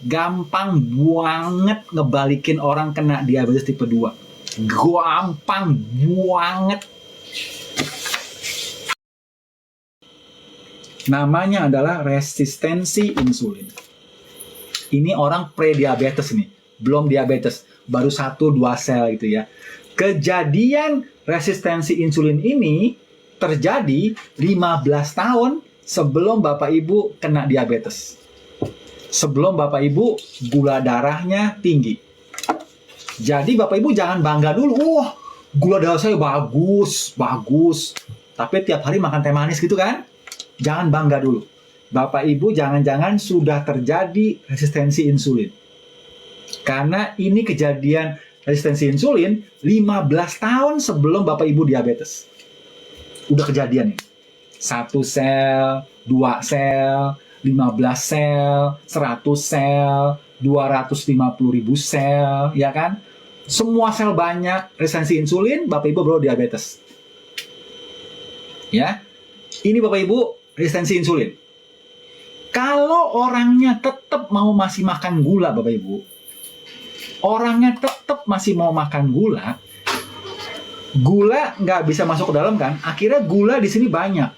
gampang banget ngebalikin orang kena diabetes tipe 2. Gampang banget. Namanya adalah resistensi insulin. Ini orang pre-diabetes nih, belum diabetes, baru 1-2 sel gitu ya. Kejadian resistensi insulin ini terjadi 15 tahun sebelum Bapak Ibu kena diabetes. Sebelum Bapak Ibu gula darahnya tinggi. Jadi Bapak Ibu jangan bangga dulu, wah gula darah saya bagus. Tapi tiap hari makan teh manis gitu kan? Jangan bangga dulu. Bapak Ibu jangan-jangan sudah terjadi resistensi insulin. Karena ini kejadian resistensi insulin 15 tahun sebelum Bapak Ibu diabetes. Udah kejadian nih. 1 sel, 2 sel, 15 sel, 100 sel, 250.000 sel, ya kan? Semua sel banyak resistensi insulin, Bapak Ibu baru diabetes. Ya. Ini Bapak Ibu resistensi insulin. Kalau orangnya tetap mau masih makan gula, Bapak Ibu, orangnya tetap masih mau makan gula, gula nggak bisa masuk ke dalam kan? Akhirnya gula di sini banyak.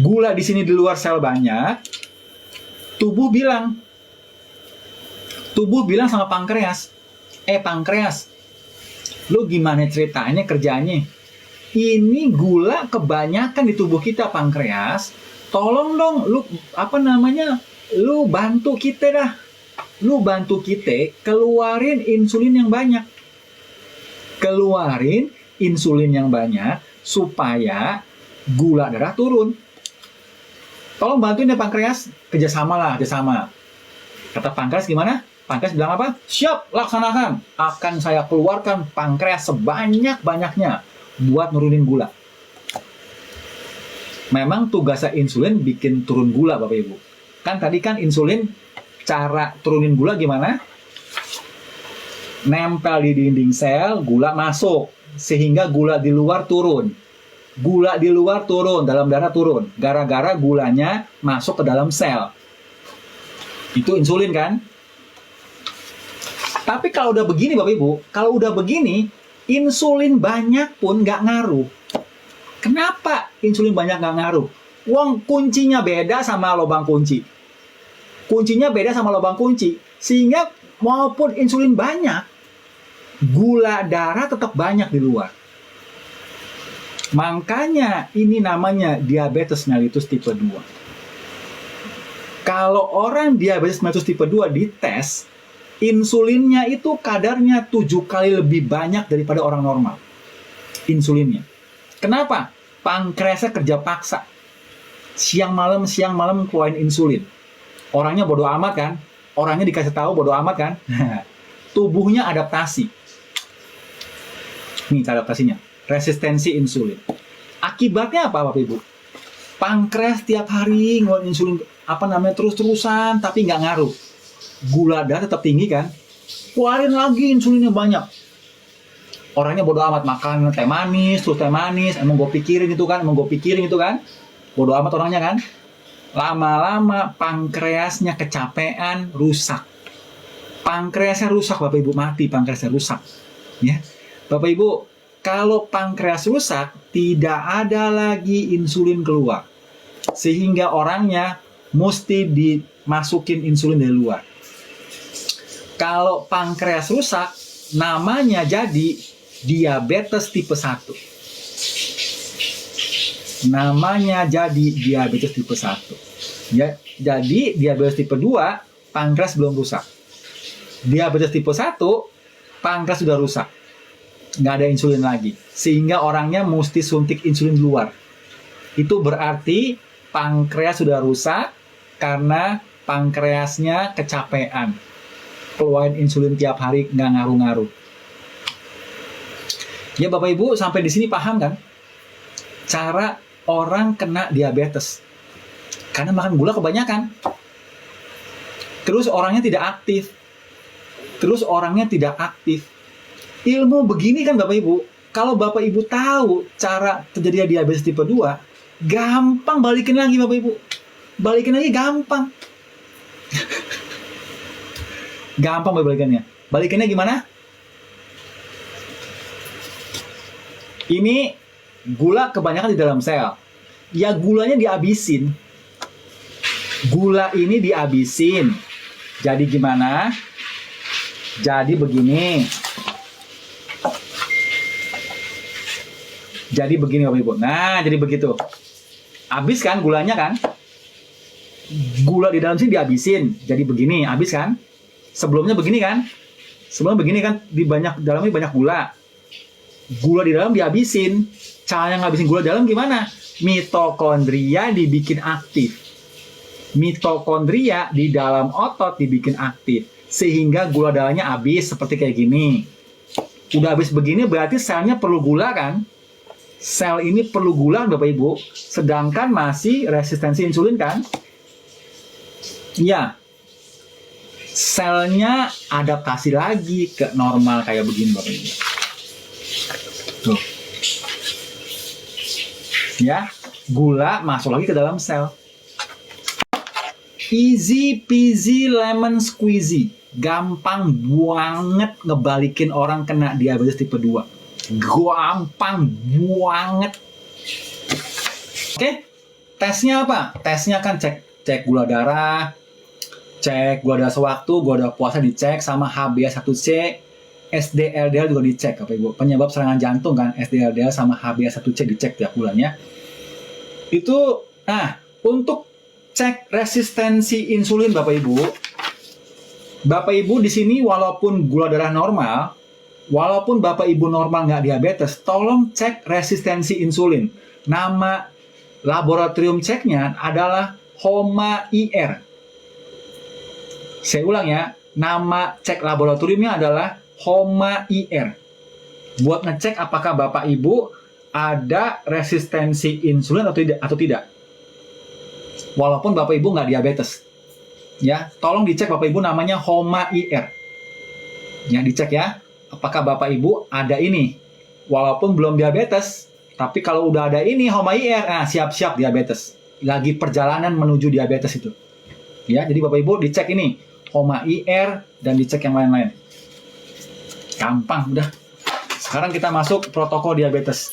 Gula di sini di luar sel banyak. Tubuh bilang sama pankreas, pankreas, lu gimana ceritanya kerjanya? Ini gula kebanyakan di tubuh kita, pankreas. Tolong dong, lu bantu kita dah. Lu bantu kita keluarin insulin yang banyak. Keluarin insulin yang banyak supaya gula darah turun. Tolong bantuin deh pankreas, kerjasama. Kata pankreas gimana? Pankreas bilang apa? Siap, laksanakan. Akan saya keluarkan pankreas sebanyak-banyaknya buat nurunin gula. Memang tugasnya insulin bikin turun gula, Bapak Ibu. Kan tadi kan insulin cara turunin gula gimana? Nempel di dinding sel, gula masuk. Sehingga gula di luar turun. Gula di luar turun, dalam darah turun. Gara-gara gulanya masuk ke dalam sel. Itu insulin kan? Tapi kalau udah begini Bapak Ibu, insulin banyak pun nggak ngaruh. Kenapa insulin banyak nggak ngaruh? Wong kuncinya beda sama lubang kunci. Sehingga maupun insulin banyak, gula darah tetap banyak di luar. Makanya ini namanya diabetes mellitus tipe 2. Kalau orang diabetes mellitus tipe 2 dites, insulinnya itu kadarnya 7 kali lebih banyak daripada orang normal. Insulinnya. Kenapa? Pankreasnya kerja paksa. Siang malam keluarin insulin. Orangnya bodo amat kan? Orangnya dikasih tahu bodo amat kan? Tubuhnya adaptasi. Nih adaptasinya. Resistensi insulin. Akibatnya apa Bapak Ibu? Pankreas tiap hari ngeluarin insulin terus-terusan tapi nggak ngaruh. Gula darah tetap tinggi kan? Keluarin lagi insulinnya banyak. Orangnya bodo amat makan teh manis, emang gue pikirin itu kan, bodo amat orangnya kan. Lama-lama pankreasnya kecapean, rusak. Pankreasnya rusak Bapak Ibu, mati pankreasnya rusak. Ya, Bapak Ibu, kalau pankreas rusak, tidak ada lagi insulin keluar. Sehingga orangnya mesti dimasukin insulin dari luar. Kalau pankreas rusak, namanya jadi diabetes tipe 1. Namanya jadi diabetes tipe 1. Ya, jadi diabetes tipe 2, pankreas belum rusak. Diabetes tipe 1, pankreas sudah rusak. Nggak ada insulin lagi. Sehingga orangnya mesti suntik insulin luar. Itu berarti pankreas sudah rusak karena pankreasnya kecapean. Keluarin insulin tiap hari nggak ngaruh-ngaruh. Ya Bapak Ibu sampai di sini paham kan? Cara orang kena diabetes. Karena makan gula kebanyakan. Terus orangnya tidak aktif. Ilmu begini kan Bapak Ibu. Kalau Bapak Ibu tahu cara terjadinya diabetes tipe 2, gampang balikin lagi Bapak Ibu. Balikin lagi gampang. Gampang balikannya. Balikannya gimana? Ini gula kebanyakan di dalam sel. Ya gulanya dihabisin. Gula ini dihabisin. Jadi gimana? Jadi begini. Jadi begini Bapak Ibu. Nah, jadi begitu. Habis kan gulanya kan? Gula di dalam sini dihabisin. Jadi begini, habis kan? Sebelumnya begini kan? Sebelumnya begini kan, di dalamnya banyak gula. Gula di dalam dihabisin. Caranya ngabisin gula di dalam gimana? Mitokondria dibikin aktif. Mitokondria di dalam otot dibikin aktif. Sehingga gula darahnya habis seperti kayak gini. Udah habis begini berarti selnya perlu gula kan? Sel ini perlu gula Bapak Ibu, sedangkan masih resistensi insulin kan? Ya, selnya adaptasi lagi ke normal kayak begini Bapak Ibu. Tuh. Ya, gula masuk lagi ke dalam sel. Easy peasy lemon squeezy. Gampang banget ngebalikin orang kena diabetes tipe 2. Gampang banget. Oke, tesnya apa? Tesnya kan cek gula darah, cek gula darah sewaktu, gula darah puasa dicek, sama HbA1c, SDLDL juga dicek, Bapak Ibu. Penyebab serangan jantung kan, SDLDL sama HbA1c dicek tiap bulannya. Itu, nah, untuk cek resistensi insulin Bapak Ibu di sini walaupun gula darah normal, walaupun Bapak Ibu normal nggak diabetes, tolong cek resistensi insulin. Nama laboratorium ceknya adalah HOMA-IR. Saya ulang ya, nama cek laboratoriumnya adalah HOMA-IR. Buat ngecek apakah Bapak Ibu ada resistensi insulin atau tidak. Walaupun Bapak Ibu nggak diabetes. Ya, tolong dicek Bapak Ibu namanya HOMA-IR. Ya, dicek ya. Apakah Bapak Ibu ada ini? Walaupun belum diabetes, tapi kalau udah ada ini HOMA-IR, nah siap-siap diabetes. Lagi perjalanan menuju diabetes itu. Ya, jadi Bapak Ibu dicek ini HOMA-IR dan dicek yang lain-lain. Gampang udah. Sekarang kita masuk protokol diabetes.